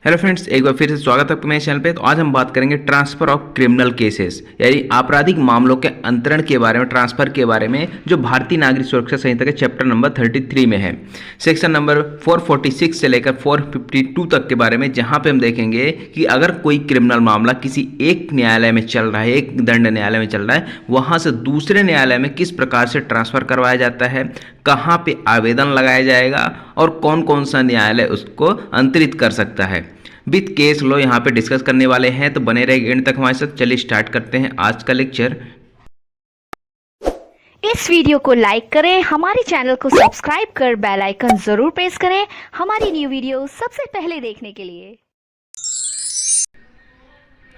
Hello friends, एक बार फिर से स्वागत है आपका मेरे चैनल पे। तो आज हम बात करेंगे ट्रांसफर ऑफ क्रिमिनल केसेस यानी आपराधिक मामलों के अंतरण के बारे में, ट्रांसफर के बारे में, जो भारतीय नागरिक सुरक्षा संहिता के चैप्टर नंबर 33 में है, सेक्शन नंबर 446 से लेकर 452 तक के बारे में, जहां पे हम देखेंगे कि अगर कोई क्रिमिनल मामला किसी एक न्यायालय में चल रहा है, एक दंड न्यायालय में चल रहा है, वहां से दूसरे न्यायालय में किस प्रकार से ट्रांसफर करवाया जाता है, कहाँ पे आवेदन लगाया जाएगा और कौन कौन सा न्यायालय उसको अंतरित कर सकता है, विथ केस लॉ यहाँ पे डिस्कस करने वाले हैं। तो बने रहे एंड तक हमारे साथ। चलिए स्टार्ट करते हैं आज का लेक्चर। इस वीडियो को लाइक करें, हमारे चैनल को सब्सक्राइब कर बेल आइकन जरूर प्रेस करें हमारी न्यू वीडियो सबसे पहले देखने के लिए।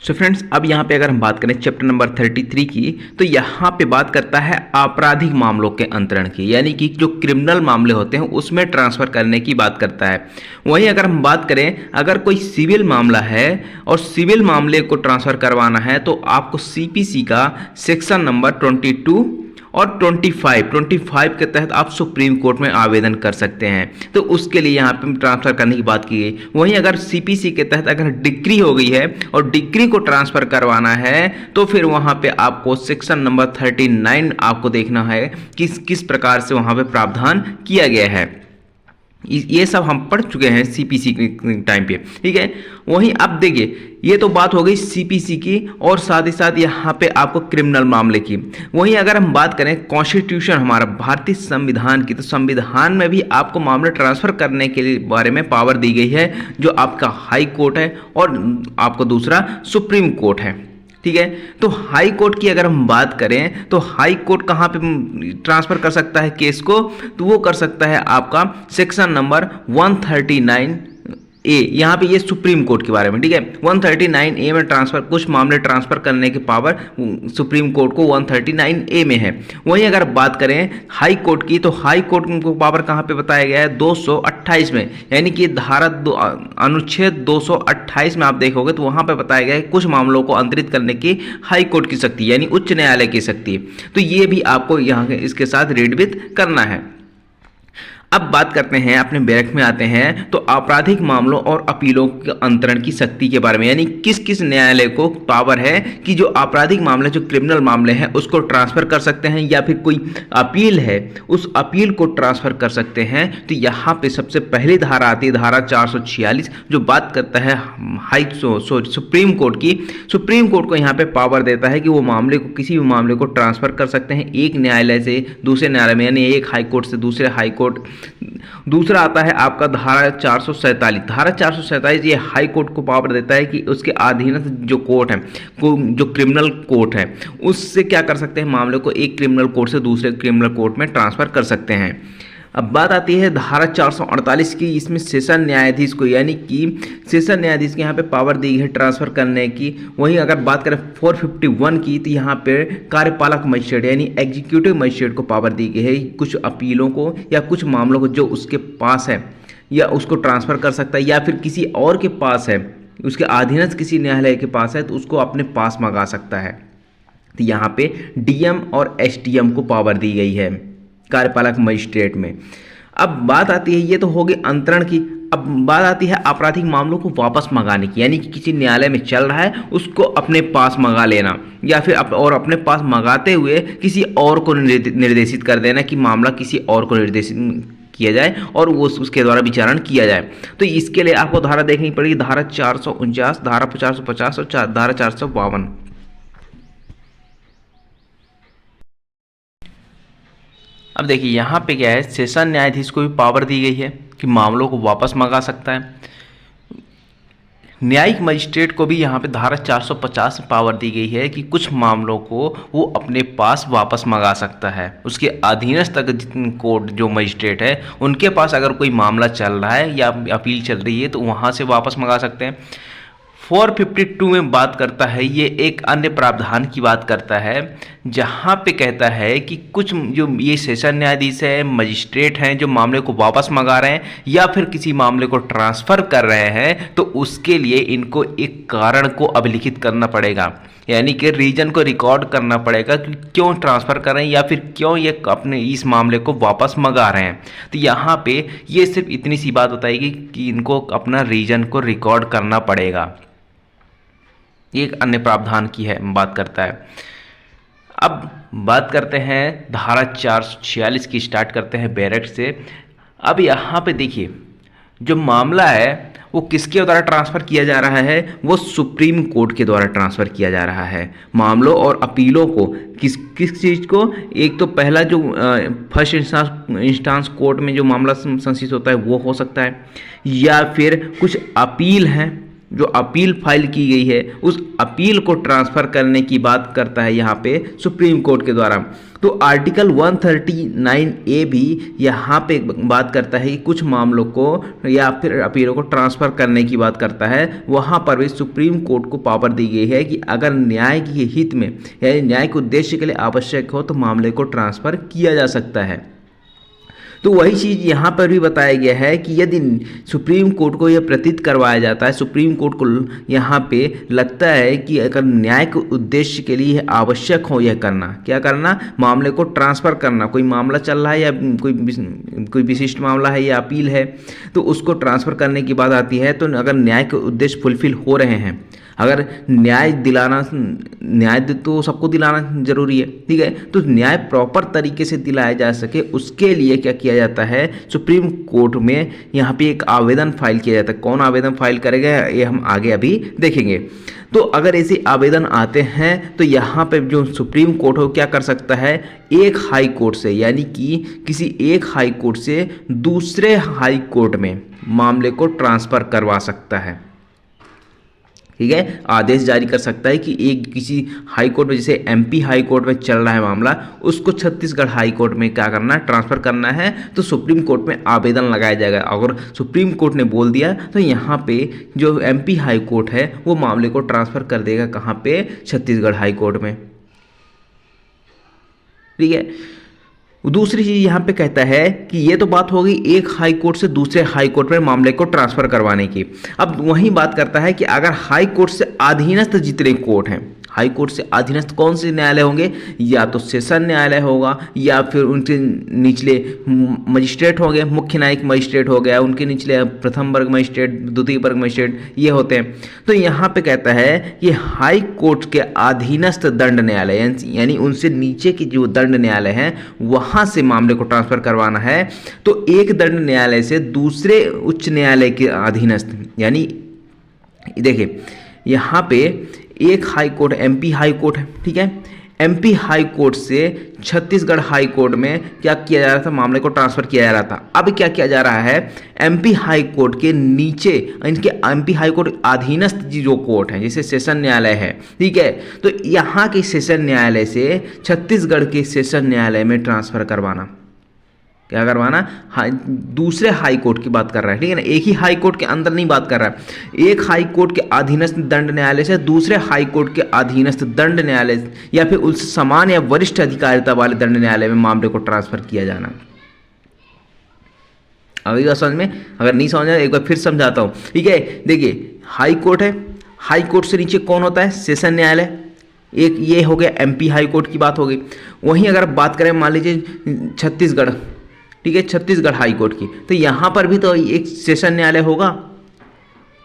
सो फ्रेंड्स, अब यहाँ पे अगर हम बात करें चैप्टर नंबर 33 की, तो यहाँ पे बात करता है आपराधिक मामलों के अंतरण की, यानी कि जो क्रिमिनल मामले होते हैं उसमें ट्रांसफर करने की बात करता है। वहीं अगर हम बात करें, अगर कोई सिविल मामला है और सिविल मामले को ट्रांसफर करवाना है, तो आपको सीपीसी का सेक्शन नंबर 22 और 25 के तहत आप सुप्रीम कोर्ट में आवेदन कर सकते हैं। तो उसके लिए यहाँ पे ट्रांसफ़र करने की बात की गई। वहीं अगर सीपीसी के तहत अगर डिग्री हो गई है और डिग्री को ट्रांसफ़र करवाना है, तो फिर वहाँ पे आपको सेक्शन नंबर 39 आपको देखना है कि किस प्रकार से वहाँ पे प्रावधान किया गया है। ये सब हम पढ़ चुके हैं सीपीसी के टाइम पे, ठीक है। वहीं अब देखिए, ये तो बात हो गई सीपीसी की और साथ ही साथ यहाँ पे आपको क्रिमिनल मामले की। वहीं अगर हम बात करें कॉन्स्टिट्यूशन हमारा भारतीय संविधान की, तो संविधान में भी आपको मामले ट्रांसफर करने के बारे में पावर दी गई है, जो आपका हाई कोर्ट है और आपको दूसरा सुप्रीम कोर्ट है, ठीक है। तो हाई कोर्ट की अगर हम बात करें, तो हाई कोर्ट कहाँ पे ट्रांसफर कर सकता है केस को, तो वो कर सकता है आपका सेक्शन नंबर 139 ए। यहाँ पे ये सुप्रीम कोर्ट के बारे में, ठीक है। 139 ए में ट्रांसफर, कुछ मामले ट्रांसफर करने की पावर सुप्रीम कोर्ट को 139 ए में है। वहीं अगर बात करें हाई कोर्ट की, तो हाई कोर्ट को पावर कहाँ पे बताया गया है, 228 में, यानी कि अनुच्छेद 228 में आप देखोगे तो वहाँ पे बताया गया है कुछ मामलों को अंतरित करने की हाई कोर्ट की शक्ति, यानी उच्च न्यायालय की शक्ति। तो ये भी आपको यहाँ इसके साथ रीड विथ करना है। अब बात करते हैं, अपने बैरक में आते हैं, तो आपराधिक मामलों और अपीलों के अंतरण की शक्ति के बारे में, यानी किस किस न्यायालय को पावर है कि जो आपराधिक मामले, जो क्रिमिनल मामले हैं, उसको ट्रांसफर कर सकते हैं, या फिर कोई अपील है उस अपील को ट्रांसफर कर सकते हैं। तो यहाँ पे सबसे पहली धारा आती है, धारा 446, जो बात करता है सुप्रीम कोर्ट की। सुप्रीम कोर्ट को यहाँ पे पावर देता है कि वो मामले को, किसी भी मामले को ट्रांसफर कर सकते हैं एक न्यायालय से दूसरे न्यायालय में, यानी एक हाई कोर्ट से दूसरे हाई कोर्ट। दूसरा आता है आपका धारा 447। धारा 447 ये हाई कोर्ट को पावर देता है कि उसके अधीनस्थ जो कोर्ट है, जो क्रिमिनल कोर्ट है, उससे क्या कर सकते हैं, मामले को एक क्रिमिनल कोर्ट से दूसरे क्रिमिनल कोर्ट में ट्रांसफर कर सकते हैं। अब बात आती है धारा 448 की। इसमें सेशन न्यायाधीश को, यानी कि सेशन न्यायाधीश के यहाँ पे पावर दी है ट्रांसफ़र करने की। वहीं अगर बात करें 451 की, तो यहाँ पे कार्यपालक मजिस्ट्रेट यानी एग्जीक्यूटिव मजिस्ट्रेट को पावर दी गई है, कुछ अपीलों को या कुछ मामलों को जो उसके पास है या उसको ट्रांसफ़र कर सकता है, या फिर किसी और के पास है, उसके अधीनस्थ किसी न्यायालय के पास है, तो उसको अपने पास मंगा सकता है। तो यहाँ पे डीएम और एसडीएम को पावर दी गई है कार्यपालक मजिस्ट्रेट में। अब बात आती है, ये तो होगी अंतरण की। अब बात आती है आपराधिक मामलों को वापस मंगाने की, यानी कि किसी न्यायालय में चल रहा है उसको अपने पास मंगा लेना, या फिर अपने पास मंगाते हुए किसी और को निर्देशित कर देना कि मामला किसी और को निर्देशित किया जाए और वो उसके द्वारा विचारण किया जाए। तो इसके लिए आपको धारा देखनी पड़ेगी, धारा 449, धारा 450 और धारा 452। अब देखिए यहाँ पे क्या है, सेशन न्यायाधीश को भी पावर दी गई है कि मामलों को वापस मंगा सकता है। न्यायिक मजिस्ट्रेट को भी यहाँ पे धारा 450 में पावर दी गई है कि कुछ मामलों को वो अपने पास वापस मंगा सकता है। उसके अधीनस्थ कोर्ट जो मजिस्ट्रेट है, उनके पास अगर कोई मामला चल रहा है या अपील चल रही है, तो वहाँ से वापस मंगा सकते हैं। 452 में बात करता है, ये एक अन्य प्रावधान की बात करता है, जहाँ पे कहता है कि कुछ जो ये सेशन न्यायाधीश है, मजिस्ट्रेट हैं, जो मामले को वापस मंगा रहे हैं या फिर किसी मामले को ट्रांसफ़र कर रहे हैं, तो उसके लिए इनको एक कारण को अभिलिखित करना पड़ेगा, यानी कि रीजन को रिकॉर्ड करना पड़ेगा कि क्यों ट्रांसफ़र कर रहे हैं या फिर क्यों ये अपने इस मामले को वापस मंगा रहे हैं। तो यहाँ पे ये सिर्फ इतनी सी बात बताएगी कि इनको अपना रीजन को रिकॉर्ड करना पड़ेगा। एक अन्य प्रावधान की है बात करता है। अब बात करते हैं धारा 446 की, स्टार्ट करते हैं बैरक से। अब यहाँ पे देखिए, जो मामला है वो किसके द्वारा ट्रांसफ़र किया जा रहा है, वो सुप्रीम कोर्ट के द्वारा ट्रांसफ़र किया जा रहा है। मामलों और अपीलों को किस किस चीज़ को, एक तो पहला जो फर्स्ट इंस्टांस कोर्ट में जो मामला संसित होता है वो हो सकता है, या फिर कुछ अपील हैं जो अपील फाइल की गई है, उस अपील को ट्रांसफ़र करने की बात करता है यहाँ पे सुप्रीम कोर्ट के द्वारा। तो आर्टिकल 139A भी यहाँ पे बात करता है कि कुछ मामलों को या फिर अपीलों को ट्रांसफ़र करने की बात करता है। वहाँ पर भी सुप्रीम कोर्ट को पावर दी गई है कि अगर न्याय के हित में यानी न्याय के उद्देश्य के लिए आवश्यक हो तो मामले को ट्रांसफ़र किया जा सकता है। तो वही चीज़ यहाँ पर भी बताया गया है कि यदि सुप्रीम कोर्ट को यह प्रतीत करवाया जाता है, सुप्रीम कोर्ट को यहाँ पे लगता है कि अगर न्याय के उद्देश्य के लिए आवश्यक हो यह करना, क्या करना, मामले को ट्रांसफ़र करना, कोई मामला चल रहा है या कोई विशिष्ट मामला है या अपील है, तो उसको ट्रांसफ़र करने की बात आती है। तो अगर न्याय के उद्देश्य फुलफिल हो रहे हैं, अगर न्याय तो सबको दिलाना जरूरी है, ठीक है, तो न्याय प्रॉपर तरीके से दिलाया जा सके उसके लिए क्या किया जाता है, सुप्रीम कोर्ट में यहाँ पे एक आवेदन फाइल किया जाता है। कौन आवेदन फाइल करेगा ये हम आगे अभी देखेंगे। तो अगर ऐसे आवेदन आते हैं तो यहाँ पे जो सुप्रीम कोर्ट हो क्या कर सकता है, एक हाई कोर्ट से यानी कि किसी एक हाई कोर्ट से दूसरे हाई कोर्ट में मामले को ट्रांसफ़र करवा सकता है, ठीक है, आदेश जारी कर सकता है कि एक किसी हाई कोर्ट में, जैसे एमपी हाई कोर्ट में चल रहा है मामला, उसको छत्तीसगढ़ हाई कोर्ट में क्या करना है, ट्रांसफ़र करना है, तो सुप्रीम कोर्ट में आवेदन लगाया जाएगा। अगर सुप्रीम कोर्ट ने बोल दिया तो यहाँ पे जो एमपी हाई कोर्ट है वो मामले को ट्रांसफ़र कर देगा कहाँ पे, छत्तीसगढ़ हाई कोर्ट में, ठीक है। दूसरी चीज़ यहाँ पे कहता है कि ये तो बात हो गई एक हाई कोर्ट से दूसरे हाई कोर्ट में मामले को ट्रांसफ़र करवाने की। अब वही बात करता है कि अगर हाई कोर्ट से अधीनस्थ जितने कोर्ट हैं, हाई कोर्ट से अधीनस्थ कौन से न्यायालय होंगे, या तो सेशन न्यायालय होगा या फिर उनके निचले मजिस्ट्रेट होंगे, मुख्य न्यायिक मजिस्ट्रेट हो गया, उनके निचले प्रथम वर्ग मजिस्ट्रेट, द्वितीय वर्ग मजिस्ट्रेट, ये होते हैं। तो यहाँ पे कहता है कि हाई कोर्ट के अधीनस्थ दंड न्यायालय यानी उनसे नीचे की जो दंड न्यायालय हैं वहाँ से मामले को ट्रांसफ़र करवाना है। तो एक दंड न्यायालय से दूसरे उच्च न्यायालय के अधीनस्थ, यानी देखिए यहाँ पे एक high court MP high court है, ठीक है, एमपी हाई कोर्ट से छत्तीसगढ़ हाई कोर्ट में क्या किया जा रहा था, मामले को ट्रांसफ़र किया जा रहा था। अब क्या किया जा रहा है, एमपी हाई कोर्ट के नीचे इनके एमपी हाई कोर्ट अधीनस्थ जो कोर्ट हैं, जैसे सेशन न्यायालय है, ठीक है, तो यहाँ के सेशन न्यायालय से छत्तीसगढ़ के सेशन न्यायालय में ट्रांसफ़र करवाना, क्या करवाना, दूसरे हाई कोर्ट की बात कर रहा है, ठीक है ना, एक ही हाई कोर्ट के अंदर नहीं बात कर रहा है। एक हाई कोर्ट के अधीनस्थ दंड न्यायालय से दूसरे हाई कोर्ट के अधीनस्थ दंड न्यायालय या फिर उससे समान या वरिष्ठ अधिकारिता वाले दंड न्यायालय में मामले को ट्रांसफर किया जाना। अभी बात समझ में, अगर नहीं समझ एक बार फिर समझाता हूँ, ठीक है। देखिए हाई कोर्ट है, हाई कोर्ट से नीचे कौन होता है, सेशन न्यायालय, एक ये हो गया एमपी हाई कोर्ट की बात हो गई। वहीं अगर बात करें मान लीजिए छत्तीसगढ़, ठीक है, छत्तीसगढ़ हाई कोर्ट की, तो यहाँ पर भी तो एक सेशन न्यायालय होगा,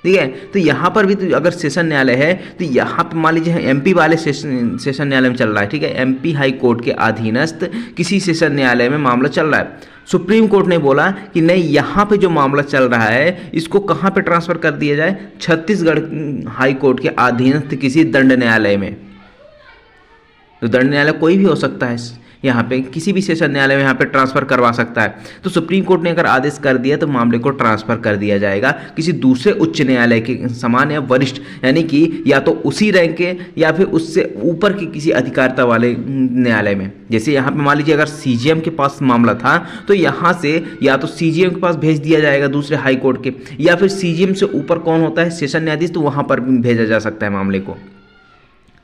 ठीक है। तो यहाँ पर भी तो अगर सेशन न्यायालय है तो यहाँ पर मान लीजिए एमपी वाले सेशन न्यायालय में चल रहा है, ठीक है, एमपी हाई कोर्ट के अधीनस्थ किसी सेशन न्यायालय में मामला चल रहा है। सुप्रीम कोर्ट ने बोला कि नहीं, यहाँ पे जो मामला चल रहा है इसको कहाँ पे ट्रांसफ़र कर दिया जाए, छत्तीसगढ़ हाई कोर्ट के अधीनस्थ किसी दंड न्यायालय में। तो दंड न्यायालय कोई भी हो सकता है, यहाँ पे किसी भी सेशन न्यायालय में यहाँ पे ट्रांसफ़र करवा सकता है। तो सुप्रीम कोर्ट ने अगर आदेश कर दिया तो मामले को ट्रांसफ़र कर दिया जाएगा किसी दूसरे उच्च न्यायालय के समान या वरिष्ठ, यानी कि या तो उसी रैंक के या फिर उससे ऊपर के किसी अधिकारिता वाले न्यायालय में। जैसे यहाँ पे मान लीजिए अगर सीजीएम के पास मामला था तो यहाँ से या तो सीजीएम के पास भेज दिया जाएगा दूसरे हाई कोर्ट के, या फिर सीजीएम से ऊपर कौन होता है, सेशन न्यायाधीश, तो वहाँ पर भी भेजा जा सकता है मामले को।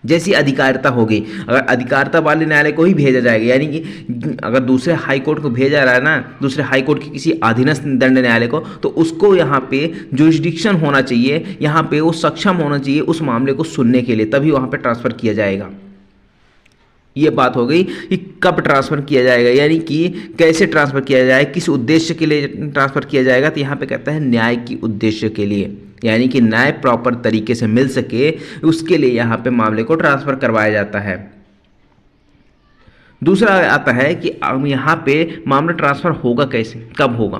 जैसी अधिकारिता होगी, अगर अधिकारिता वाले न्यायालय को ही भेजा जाएगा, यानी कि अगर दूसरे हाई कोर्ट को भेजा रहा है ना, दूसरे हाई कोर्ट के किसी अधीनस्थ दंड न्यायालय को, तो उसको यहाँ पे जुरिस्डिक्शन होना चाहिए, यहाँ पे वो सक्षम होना चाहिए उस मामले को सुनने के लिए, तभी वहाँ पे ट्रांसफ़र किया जाएगा। ये बात हो गई कि कब ट्रांसफ़र किया जाएगा, यानी कि कैसे ट्रांसफ़र किया जाए, किस उद्देश्य के लिए ट्रांसफ़र किया जाएगा। तो यहाँ पे कहता है न्याय की उद्देश्य के लिए, यानी कि न्याय प्रॉपर तरीके से मिल सके उसके लिए यहाँ पे मामले को ट्रांसफ़र करवाया जाता है। दूसरा आता है कि यहाँ पे मामला ट्रांसफ़र होगा कैसे, कब होगा,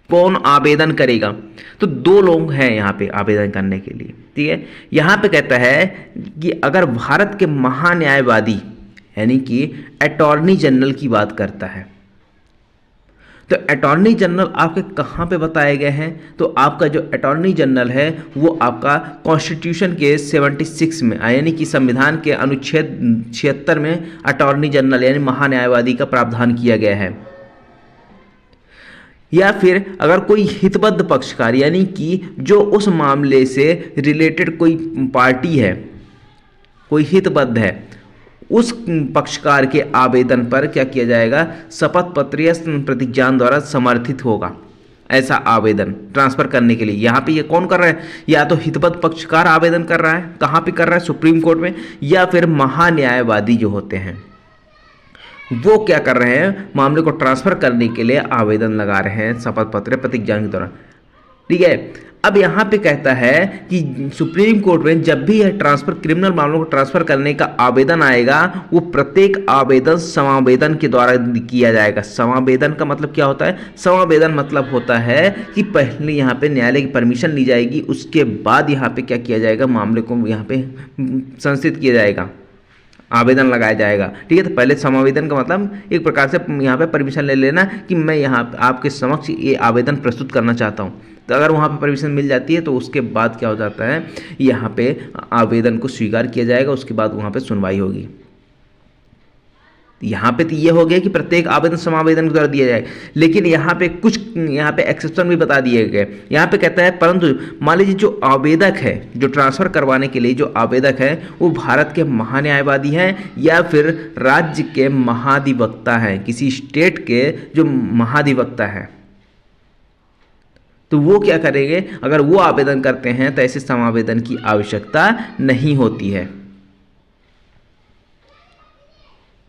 कौन आवेदन करेगा। तो दो लोग हैं यहाँ पे आवेदन करने के लिए, ठीक है। यहाँ पे कहता है कि अगर भारत के महान्यायवादी यानी कि अटॉर्नी जनरल की बात करता है, तो अटॉर्नी जनरल आपके कहाँ पे बताए गए हैं, तो आपका जो अटॉर्नी जनरल है वो आपका कॉन्स्टिट्यूशन के 76 में, यानी कि संविधान के अनुच्छेद 76 में अटॉर्नी जनरल यानी महान्यायवादी का प्रावधान किया गया है। या फिर अगर कोई हितबद्ध पक्षकार यानी कि जो उस मामले से रिलेटेड कोई पार्टी है, कोई हितबद्ध है, उस पक्षकार के आवेदन पर क्या किया जाएगा, शपथ पत्र या प्रतिज्ञान द्वारा समर्थित होगा ऐसा आवेदन ट्रांसफ़र करने के लिए। यहाँ पे ये कौन कर रहा है, या तो हितबद्ध पक्षकार आवेदन कर रहा है, कहाँ पे कर रहा है, सुप्रीम कोर्ट में, या फिर महान्यायवादी जो होते हैं वो क्या कर रहे हैं, मामले को ट्रांसफ़र करने के लिए आवेदन लगा रहे हैं शपथ पत्र प्रतिज्ञान के दौरान, ठीक है। अब यहाँ पे कहता है कि सुप्रीम कोर्ट में जब भी यह ट्रांसफ़र, क्रिमिनल मामलों को ट्रांसफ़र करने का आवेदन आएगा, वो प्रत्येक आवेदन समावेदन के द्वारा किया जाएगा। समावेदन का मतलब क्या होता है, समावेदन मतलब होता है कि पहले यहाँ पे न्यायालय की परमिशन ली जाएगी, उसके बाद यहाँ पे क्या किया जाएगा, मामले को यहाँ पे संस्थित किया जाएगा, आवेदन लगाया जाएगा, ठीक है। तो पहले समावेदन का मतलब एक प्रकार से यहाँ पे परमिशन ले लेना कि मैं यहाँ आपके समक्ष ये आवेदन प्रस्तुत करना चाहता हूँ। तो अगर वहाँ पे परमिशन मिल जाती है तो उसके बाद क्या हो जाता है, यहाँ पे आवेदन को स्वीकार किया जाएगा, उसके बाद वहाँ पे सुनवाई होगी। यहाँ पे तो ये हो गया कि प्रत्येक आवेदन समावेदन के द्वारा दिया जाए, लेकिन यहाँ पे कुछ यहाँ पे एक्सेप्शन भी बता दिए गए। यहाँ पे कहता है परंतु मान लीजिए जो आवेदक है, जो ट्रांसफ़र करवाने के लिए जो आवेदक है वो भारत के महान्यायवादी हैं या फिर राज्य के महाधिवक्ता हैं, किसी स्टेट के जो महाधिवक्ता है, तो वो क्या करेंगे, अगर वो आवेदन करते हैं तो ऐसे समावेदन की आवश्यकता नहीं होती है,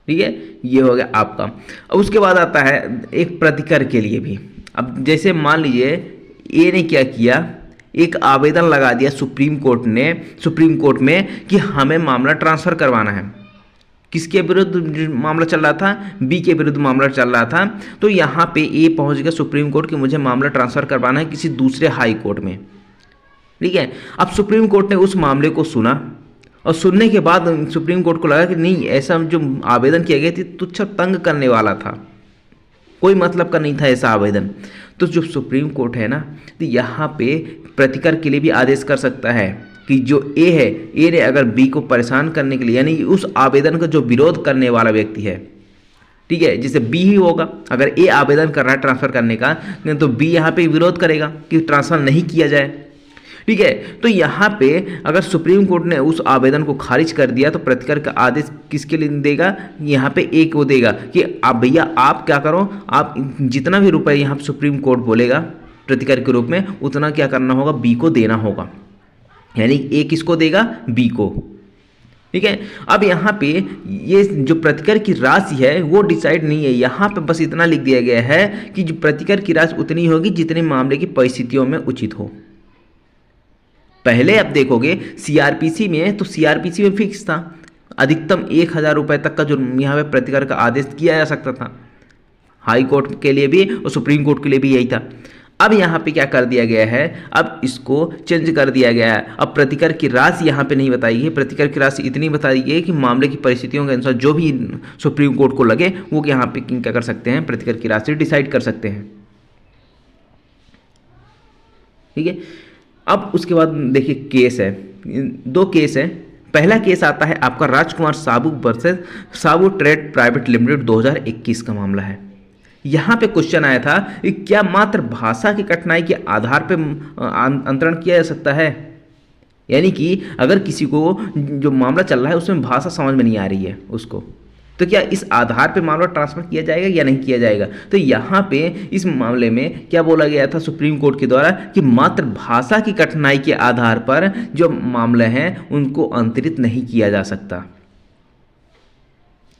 ठीक है। ये हो गया आपका। अब उसके बाद आता है एक प्रतिकर के लिए भी। अब जैसे मान लीजिए ए ने क्या किया, एक आवेदन लगा दिया सुप्रीम कोर्ट में कि हमें मामला ट्रांसफ़र करवाना है। किसके विरुद्ध मामला चल रहा था, बी के विरुद्ध मामला चल रहा था। तो यहाँ पे ए पहुँच गया सुप्रीम कोर्ट कि मुझे मामला ट्रांसफ़र करवाना है किसी दूसरे हाई कोर्ट में, ठीक है। अब सुप्रीम कोर्ट ने उस मामले को सुना और सुनने के बाद सुप्रीम कोर्ट को लगा कि नहीं, ऐसा जो आवेदन किया गया था तुच्छ तंग करने वाला था, कोई मतलब का नहीं था ऐसा आवेदन। तो जो सुप्रीम कोर्ट है ना, तो यहाँ पे प्रतिकर के लिए भी आदेश कर सकता है कि जो ए है, ए ने अगर बी को परेशान करने के लिए, यानी उस आवेदन का जो विरोध करने वाला व्यक्ति है, ठीक है, जैसे बी ही होगा, अगर ए आवेदन कर रहा है ट्रांसफ़र करने का तो बी यहाँ पे विरोध करेगा कि ट्रांसफ़र नहीं किया जाए, ठीक है। तो यहाँ पे अगर सुप्रीम कोर्ट ने उस आवेदन को खारिज कर दिया तो प्रतिकर का आदेश किसके लिए देगा, यहाँ पे ए को देगा कि आप भैया आप क्या करो, आप जितना भी रुपए यहाँ सुप्रीम कोर्ट बोलेगा प्रतिकर के रूप में, उतना क्या करना होगा, बी को देना होगा, यानी ए किसको देगा, बी को, ठीक है। अब यहाँ पे ये जो प्रतिकर की राशि है वो डिसाइड नहीं है, यहाँ पे बस इतना लिख दिया गया है कि जो प्रतिकर की राशि उतनी होगी जितने मामले की परिस्थितियों में उचित हो। पहले आप देखोगे सीआरपीसी में, तो सीआरपीसी में फिक्स था, अधिकतम 1000 रुपये तक का जो यहाँ पे प्रतिकर का आदेश किया जा सकता था, हाई कोर्ट के लिए भी और सुप्रीम कोर्ट के लिए भी यही था। अब यहाँ पे क्या कर दिया गया है, अब इसको चेंज कर दिया गया है। अब प्रतिकर की राशि यहाँ पे नहीं बताई है, प्रतिकर की राशि इतनी बताई गई है कि मामले की परिस्थितियों के अनुसार जो भी सुप्रीम कोर्ट को लगे वो यहाँ पे क्या कर सकते हैं, प्रतिकर की राशि डिसाइड कर सकते हैं। ठीक है, अब उसके बाद देखिए केस है, 2 केस है। पहला केस आता है आपका राजकुमार साबू वर्सेस साबू ट्रेड प्राइवेट लिमिटेड 2021 का मामला है। यहाँ पे क्वेश्चन आया था कि क्या मात्र भाषा की कठिनाई के आधार पे अंतरण किया जा सकता है, यानी कि अगर किसी को जो मामला चल रहा है उसमें भाषा समझ में नहीं आ रही है उसको, तो क्या इस आधार पे मामला ट्रांसफर किया जाएगा या नहीं किया जाएगा। तो यहाँ पे इस मामले में क्या बोला गया था सुप्रीम कोर्ट के द्वारा कि मात्र भाषा की कठिनाई के आधार पर जो मामले हैं उनको अंतरित नहीं किया जा सकता।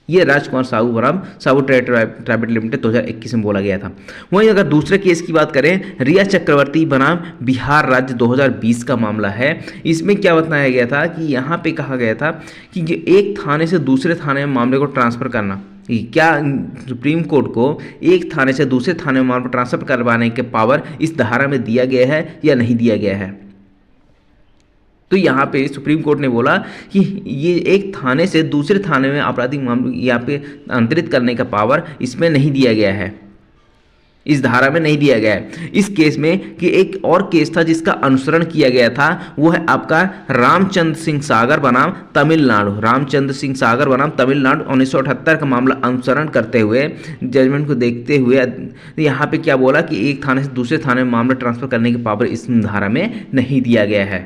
ये राजकुमार साहू बनाम साहू ट्रेड प्राइवेट लिमिटेड 2021 में बोला गया था। वहीं अगर दूसरे केस की बात करें, रिया चक्रवर्ती बनाम बिहार राज्य 2020 का मामला है। इसमें क्या बताया गया था कि यहाँ पे कहा गया था कि जो एक थाने से दूसरे थाने में मामले को ट्रांसफ़र करना, क्या सुप्रीम कोर्ट को एक थाने से दूसरे थाने में मामला ट्रांसफ़र करवाने के पावर इस धारा में दिया गया है या नहीं दिया गया है। तो यहाँ पे सुप्रीम कोर्ट ने बोला कि ये एक थाने से दूसरे थाने में आपराधिक मामले यहाँ पे अंतरित करने का पावर इसमें नहीं दिया गया है, इस धारा में नहीं दिया गया है। इस केस में कि एक और केस था जिसका अनुसरण किया गया था, वो है आपका रामचंद्र सिंह सागर बनाम तमिलनाडु। रामचंद्र सिंह सागर बनाम तमिलनाडु 1978 का मामला अनुसरण करते हुए जजमेंट को देखते हुए यहाँ पे क्या बोला कि एक थाने से दूसरे थाने में मामला ट्रांसफर करने की पावर इस धारा में नहीं दिया गया है।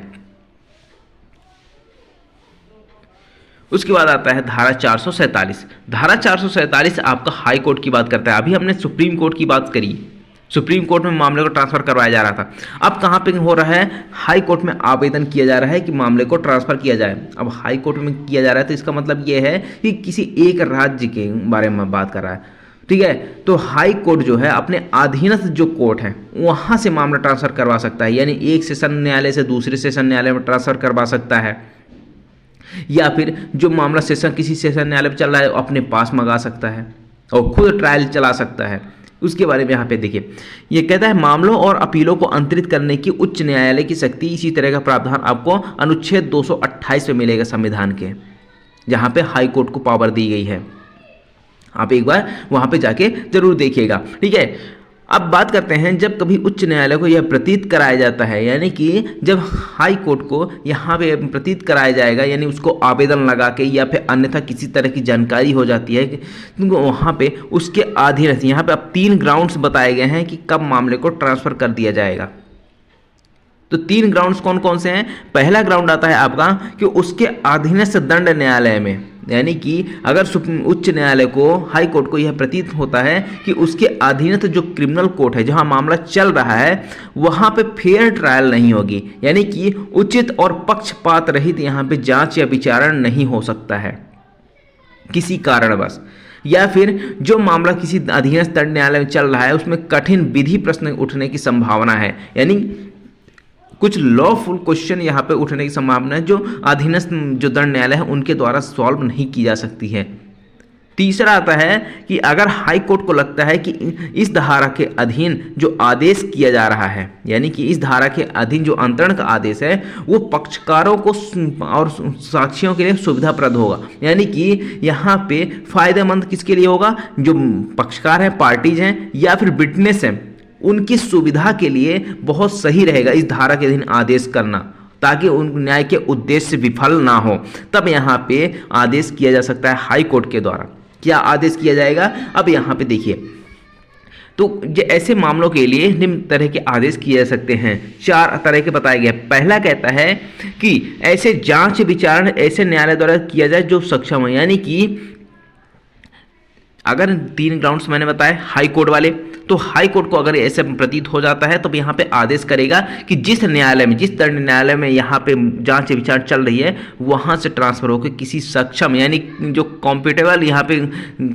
उसके बाद आता है धारा 447। धारा 447 आपका हाई कोर्ट की बात करता है। अभी हमने सुप्रीम कोर्ट की बात करी, सुप्रीम कोर्ट में मामले को ट्रांसफ़र करवाया जा रहा था। अब कहाँ पे हो रहा है, हाई कोर्ट में आवेदन किया जा रहा है कि मामले को ट्रांसफ़र किया जाए। अब हाई कोर्ट में किया जा रहा है तो इसका मतलब ये है कि किसी एक राज्य के बारे में बात कर रहा है। ठीक है, तो हाई कोर्ट जो है अपने अधीनस्थ जो कोर्ट है वहाँ से मामला ट्रांसफ़र करवा सकता है, यानी एक सेशन न्यायालय से दूसरे सेशन न्यायालय में ट्रांसफ़र करवा सकता है, या फिर जो मामला सेशन किसी सेशन न्यायालय में चल रहा है अपने पास मंगा सकता है और खुद ट्रायल चला सकता है। उसके बारे में यहाँ पे देखिए, ये कहता है मामलों और अपीलों को अंतरित करने की उच्च न्यायालय की शक्ति। इसी तरह का प्रावधान आपको अनुच्छेद 228 में मिलेगा संविधान के, जहाँ पे हाई कोर्ट को पावर दी गई है। आप एक बार वहाँ पे जाके जरूर देखिएगा। ठीक है, अब बात करते हैं जब कभी उच्च न्यायालय को यह प्रतीत कराया जाता है, यानी कि जब हाई कोर्ट को यहाँ पे प्रतीत कराया जाएगा, यानी उसको आवेदन लगा के या फिर अन्यथा किसी तरह की जानकारी हो जाती है कि वहाँ पे उसके अधीन, यहाँ पे अब 3 ग्राउंड्स बताए गए हैं कि कब मामले को ट्रांसफ़र कर दिया जाएगा। तो 3 ग्राउंड्स कौन कौन से हैं। पहला ग्राउंड आता है आपका कि उसके अधीनस्थ दंड न्यायालय में, यानी कि अगर उच्च न्यायालय को हाई कोर्ट को यह प्रतीत होता है कि उसके अधीनस्थ जो क्रिमिनल कोर्ट है जहां मामला चल रहा है वहां पे फेयर ट्रायल नहीं होगी, यानी कि उचित और पक्षपात रहित यहां पे जांच या विचारण नहीं हो सकता है किसी कारणवश, या फिर जो मामला किसी अधीनस्थ दंड न्यायालय में चल रहा है उसमें कठिन विधि प्रश्न उठने की संभावना है, यानी कुछ लॉफुल क्वेश्चन यहाँ पे उठने की संभावना है जो अधीनस्थ जो दंड न्यायालय है उनके द्वारा सॉल्व नहीं की जा सकती है। तीसरा आता है कि अगर हाई कोर्ट को लगता है कि इस धारा के अधीन जो आदेश किया जा रहा है, यानी कि इस धारा के अधीन जो अंतरण का आदेश है वो पक्षकारों को और साक्षियों के लिए सुविधाप्रद होगा, यानी कि यहाँ पे फायदेमंद किसके लिए होगा, जो पक्षकार हैं, पार्टीज हैं या फिर विटनेस हैं, उनकी सुविधा के लिए बहुत सही रहेगा इस धारा के अधीन आदेश करना, ताकि उन न्याय के उद्देश्य विफल ना हो। तब यहाँ पे आदेश किया जा सकता है हाई कोर्ट के द्वारा। क्या आदेश किया जाएगा, अब यहाँ पे देखिए, तो ये ऐसे मामलों के लिए निम्न तरह के आदेश किए जा सकते हैं। 4 तरह के बताए गए। पहला कहता है कि ऐसे जांच विचारण ऐसे न्यायालय द्वारा किया जाए जो सक्षम हो, यानी कि अगर 3 ग्राउंड्स मैंने बताए हाई कोर्ट वाले, तो हाई कोर्ट को अगर ऐसे प्रतीत हो जाता है तो यहाँ पे आदेश करेगा कि जिस न्यायालय में, जिस दंड न्यायालय में यहाँ पे जांच विचार चल रही है वहाँ से ट्रांसफर होकर किसी सक्षम, यानी जो कॉम्पिटेबल यहाँ पे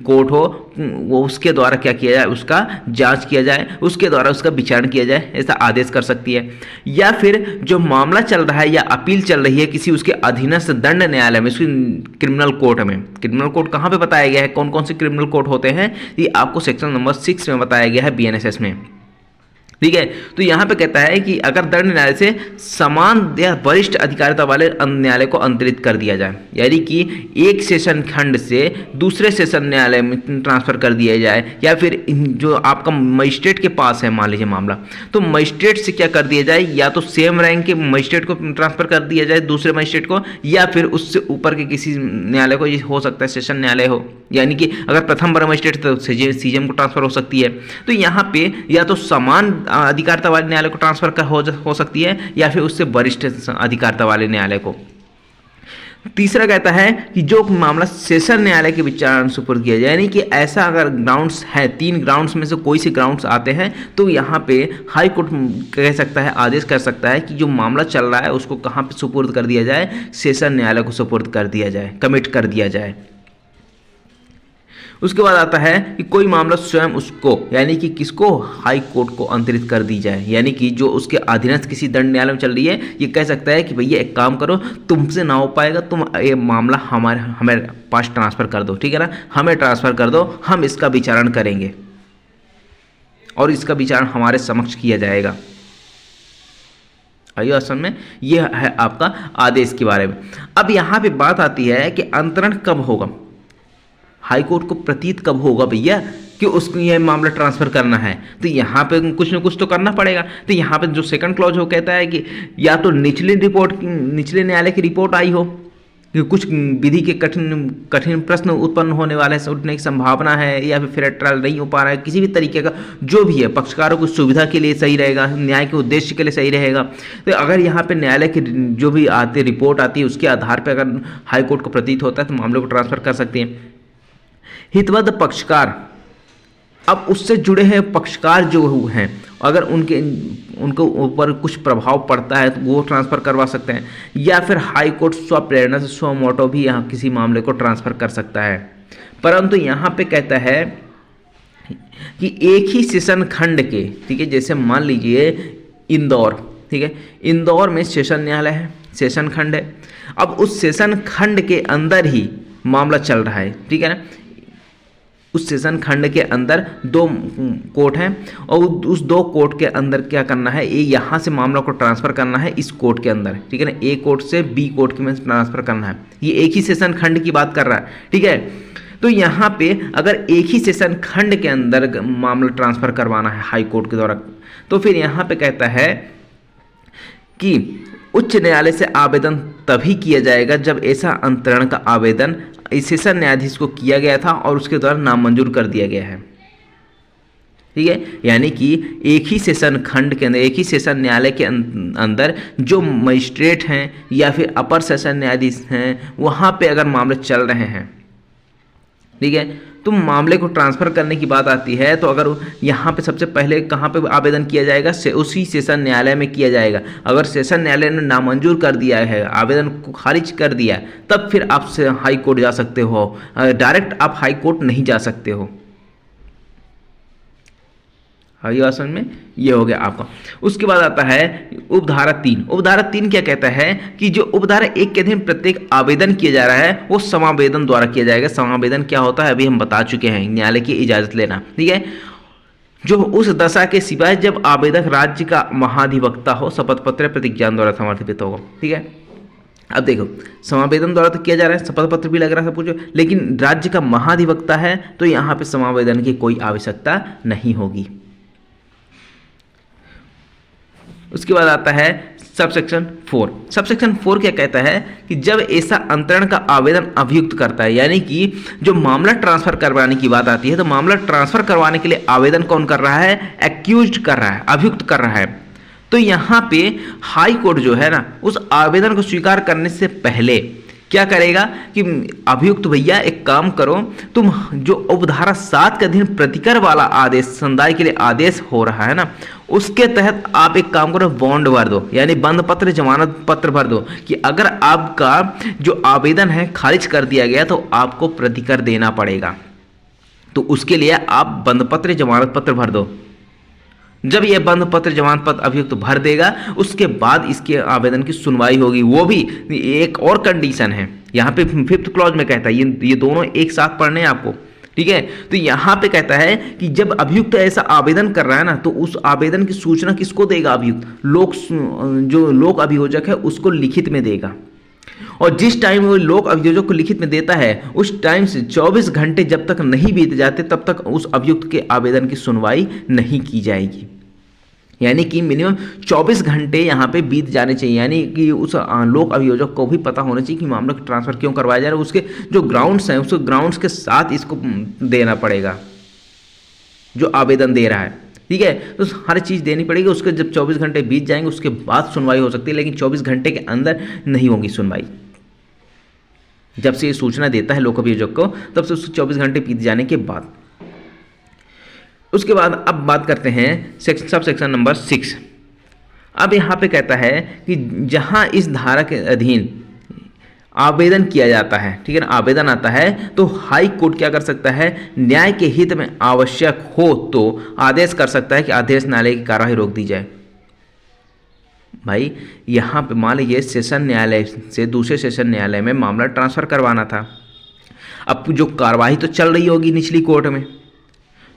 कोर्ट हो वो उसके द्वारा क्या किया जाए, उसका जांच किया जाए, उसके द्वारा उसका विचारण किया जाए, ऐसा आदेश कर सकती है। या फिर जो मामला चल रहा है या अपील चल रही है किसी उसके अधीनस्थ दंड न्यायालय में, उसकी क्रिमिनल कोर्ट में, क्रिमिनल कोर्ट कहाँ पे बताया गया है, कौन कौन से क्रिमिनल कोर्ट होते हैं, ये आपको सेक्शन नंबर 6 में बताया गया है BNSS में। ठीक है। तो यहाँ पे कहता है कि अगर दंड न्यायालय से समान या वरिष्ठ अधिकारिता वाले न्यायालय को अंतरित कर दिया जाए, यानी कि एक सेशन खंड से दूसरे सेशन न्यायालय में ट्रांसफर कर दिया जाए, या फिर जो आपका मजिस्ट्रेट के पास है मान लीजिए मामला, तो मजिस्ट्रेट से क्या कर दिया जाए, या तो सेम रैंक के मजिस्ट्रेट को ट्रांसफर कर दिया जाए दूसरे मजिस्ट्रेट को, या फिर उससे ऊपर के किसी न्यायालय को, ये हो सकता है सेशन न्यायालय हो, यानी कि अगर प्रथम बड़ा मजिस्ट्रेट तो सीजेएम को ट्रांसफर हो सकती है। तो यहाँ पे या तो समान अधिकारिता वाले न्यायालय को ट्रांसफर हो सकती है, या फिर उससे वरिष्ठ अधिकारिता वाले न्यायालय को। तीसरा कहता है कि जो मामला सेशन न्यायालय के विचाराधीन सुपुर्द किया जाए, यानी कि ऐसा अगर ग्राउंड्स है, 3 ग्राउंड्स में से कोई से ग्राउंड्स आते हैं, तो यहाँ पे हाई कोर्ट कह सकता है, आदेश कर सकता है कि जो मामला चल रहा है उसको कहाँ पे सुपुर्द कर दिया जाए, सेशन न्यायालय को सुपुर्द कर दिया जाए, कमिट कर दिया जाए। उसके बाद आता है कि कोई मामला स्वयं उसको, यानी कि किसको, हाई कोर्ट को अंतरित कर दी जाए, यानी कि जो उसके अधीनस्थ किसी दंड न्यायालय में चल रही है, ये कह सकता है कि भैया एक काम करो, तुमसे ना हो पाएगा, तुम ये मामला हमारे पास ट्रांसफ़र कर दो, ठीक है ना, हमें ट्रांसफ़र कर दो, हम इसका विचारण करेंगे और इसका विचारण हमारे समक्ष किया जाएगा। आइए असल में यह है आपका आदेश के बारे में। अब यहाँ पे बात आती है कि अंतरण कब होगा, हाई कोर्ट को प्रतीत कब होगा भैया कि उसको यह मामला ट्रांसफ़र करना है, तो यहाँ पे कुछ न कुछ तो करना पड़ेगा। तो यहाँ पे जो सेकंड क्लॉज हो कहता है कि या तो निचले न्यायालय की रिपोर्ट आई हो कि कुछ विधि के कठिन प्रश्न उत्पन्न होने वाले से उठने की संभावना है, या फिर ट्रायल नहीं हो पा रहा है, किसी भी तरीके का जो भी है, पक्षकारों की सुविधा के लिए सही रहेगा, न्याय के उद्देश्य के लिए सही रहेगा। तो अगर यहाँ पे न्यायालय की जो भी रिपोर्ट आती है उसके आधार पर अगर हाई कोर्ट को प्रतीत होता है तो मामले को ट्रांसफ़र कर सकते हैं। हितबद्ध पक्षकार, अब उससे जुड़े हैं पक्षकार जो हैं, अगर उनके ऊपर कुछ प्रभाव पड़ता है तो वो ट्रांसफ़र करवा सकते हैं, या फिर हाई कोर्ट स्वप्रेरणा से स्व मोटो भी यहाँ किसी मामले को ट्रांसफ़र कर सकता है। परंतु यहाँ पे कहता है कि एक ही सेशन खंड के, ठीक है, जैसे मान लीजिए इंदौर, ठीक है, इंदौर में सेशन न्यायालय है, सेशन खंड है, अब उस सेशन खंड के अंदर ही मामला चल रहा है, ठीक है ना, उस सेशन खंड के अंदर 2 कोर्ट हैं और उस 2 कोर्ट के अंदर क्या करना है, ये यहाँ से मामला को ट्रांसफ़र करना है इस कोर्ट के अंदर, ठीक है ना, ए कोर्ट से बी कोर्ट में ट्रांसफ़र करना है। ये एक ही सेशन खंड की बात कर रहा है, ठीक है। तो यहाँ पे अगर एक ही सेशन खंड के अंदर मामला ट्रांसफ़र करवाना है हाई कोर्ट के द्वारा, तो फिर यहाँ पे कहता है कि उच्च न्यायालय से आवेदन तभी किया जाएगा जब ऐसा अंतरण का आवेदन इस सेशन न्यायाधीश को किया गया था और उसके द्वारा नामंजूर कर दिया गया है, ठीक है। यानी कि एक ही सेशन खंड के अंदर, एक ही सेशन न्यायालय के अंदर जो मजिस्ट्रेट हैं या फिर अपर सेशन न्यायाधीश हैं, वहाँ पे अगर मामले चल रहे हैं, ठीक है, तो मामले को ट्रांसफ़र करने की बात आती है, तो अगर यहाँ पे सबसे पहले कहाँ पे आवेदन किया जाएगा, उसी सेशन न्यायालय में किया जाएगा। अगर सेशन न्यायालय ने नामंजूर कर दिया है, आवेदन को खारिज कर दिया, तब फिर आप हाई कोर्ट जा सकते हो, डायरेक्ट आप हाई कोर्ट नहीं जा सकते हो। ये असल में ये हो गया आपका। उसके बाद आता है उपधारा 3। उपधारा 3 क्या कहता है कि जो उपधारा 1 के अधीन प्रत्येक आवेदन किया जा रहा है वो समावेदन द्वारा किया जाएगा। समावेदन क्या होता है अभी हम बता चुके हैं, न्यायालय की इजाजत लेना, ठीक है, जो उस दशा के सिवाय जब आवेदक राज्य का महाधिवक्ता हो, शपथ पत्र प्रतिज्ञान द्वारा समर्थित होगा, ठीक है। अब देखो समावेदन द्वारा तो किया जा रहा है, शपथ पत्र भी लग रहा है सब कुछ, लेकिन राज्य का महाधिवक्ता है तो यहाँ पे समावेदन की कोई आवश्यकता नहीं होगी। उसके बाद आता है सबसेक्शन 4। सबसेक्शन 4 क्या कहता है कि जब ऐसा अंतरण का आवेदन अभियुक्त करता है, यानी कि जो मामला ट्रांसफर करवाने की बात आती है, तो मामला ट्रांसफर करवाने के लिए आवेदन कौन कर रहा है, एक्यूज्ड कर रहा है, अभियुक्त कर रहा है। तो यहाँ पे हाई कोर्ट जो है ना, उस आवेदन को स्वीकार करने से पहले क्या करेगा कि अभियुक्त भैया एक काम करो, तुम जो उपधारा 7 के अधीन प्रतिकर वाला आदेश समुदाय के लिए आदेश हो रहा है ना, उसके तहत आप एक काम करो, बॉन्ड भर दो, यानी बंद पत्र जमानत पत्र भर दो कि अगर आपका जो आवेदन है खारिज कर दिया गया तो आपको प्रतिकर देना पड़ेगा। तो उसके लिए आप बंद पत्र जमानत पत्र भर दो। जब यह बंद पत्र जमानत पत्र अभियुक्त भर देगा, उसके बाद इसके आवेदन की सुनवाई होगी। वो भी एक और कंडीशन है यहाँ पे 5th क्लॉज में कहता है, ये दोनों एक साथ पढ़ने हैं आपको, ठीक है। तो यहाँ पे कहता है कि जब अभियुक्त ऐसा आवेदन कर रहा है ना, तो उस आवेदन की सूचना किसको देगा? अभियुक्त जो लोक अभियोजक है उसको लिखित में देगा। और जिस टाइम वो लोक अभियोजक को लिखित में देता है उस टाइम से 24 घंटे जब तक नहीं बीत जाते तब तक उस अभियुक्त के आवेदन की सुनवाई नहीं की जाएगी। यानी कि मिनिमम 24 घंटे यहाँ पे बीत जाने चाहिए। यानी कि उस लोक अभियोजक को भी पता होना चाहिए कि मामला ट्रांसफर क्यों करवाया जा रहा है, उसके जो ग्राउंड्स हैं उस ग्राउंड्स के साथ इसको देना पड़ेगा जो आवेदन दे रहा है। ठीक है, तो हर चीज़ देनी पड़ेगी। उसके जब 24 घंटे बीत जाएंगे उसके बाद सुनवाई हो सकती है, लेकिन 24 घंटे के अंदर नहीं होगी सुनवाई। जब से ये सूचना देता है लोक अभियोजक को तब से उसके 24 घंटे बीत जाने के बाद। उसके बाद अब बात करते हैं सब सेक्शन नंबर 6। अब यहाँ पे कहता है कि जहाँ इस धारा के अधीन आवेदन किया जाता है, ठीक है ना, आवेदन आता है, तो हाई कोर्ट क्या कर सकता है? न्याय के हित में आवश्यक हो तो आदेश कर सकता है कि आदेश न्यायालय की कार्यवाही रोक दी जाए। भाई यहाँ पे मान लीजिए सेशन न्यायालय से दूसरे सेशन न्यायालय में मामला ट्रांसफ़र करवाना था। अब जो कार्यवाही तो चल रही होगी निचली कोर्ट में,